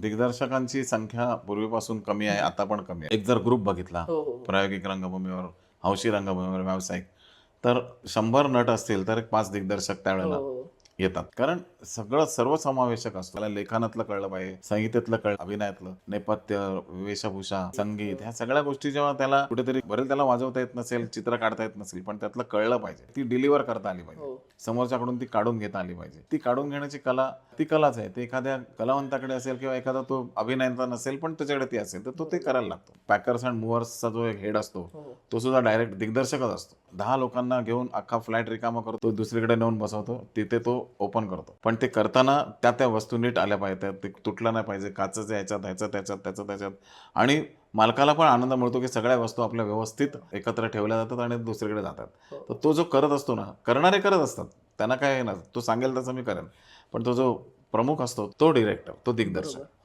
दिग्दर्शकांची संख्या पूर्वीपासून कमी आहे, आता पण कमी आहे. एक जर ग्रुप बघितला हो हो प्रायोगिक रंगभूमीवर, हौशी रंगभूमीवर, व्यावसायिक, तर 100 नट असतील तर एक 5 दिग्दर्शक त्यावेळेला हो येतात. कारण सगळं सर्वसमावेशक असतं. त्याला लेखनातलं कळलं पाहिजे, संगीतातलं कळलं, अभिनयातलं, नेपथ्य, वेशभूषा, संगीत, ह्या सगळ्या गोष्टी जेव्हा त्याला कुठेतरी बरेच त्याला वाजवता येत नसेल, चित्र काढता येत नसेल, पण त्यातलं कळलं पाहिजे. ती डिलिव्हर करता आली पाहिजे. हो समोरच्याकडून ती काढून घेता आली पाहिजे. ती काढून घेण्याची कला, ती कलाच आहे. ते एखाद्या कलावंताकडे असेल किंवा एखादा तो अभिनेता नसेल, पण त्याच्याकडे ती असेल, तर तो ते करायला लागतो. पॅकर्स अँड मूव्हर्सचा जो एक हेड असतो, हो तो सुद्धा डायरेक्ट दिग्दर्शकच असतो. 10 लोकांना घेऊन अख्खा फ्लॅट रिकामा करतो, दुसरीकडे नेऊन बसवतो, तिथे तो ओपन करतो. पण ते करताना त्या वस्तू नीट आल्या पाहिजेत, ते तुटलं नाही पाहिजे, काचेच्या ह्याच्यात, त्याचं त्याच्यात. आणि मालकाला पण आनंद मिळतो की सगळ्या वस्तू आपल्या व्यवस्थित एकत्र ठेवल्या जातात आणि दुसरीकडे जातात. हो तर तो जो करत असतो ना, करणारे करत असतात, त्यांना काय ना, तो सांगेल तसं मी करेन. पण तो जो प्रमुख असतो, तो डिरेक्टर, तो दिग्दर्शक. बरोबर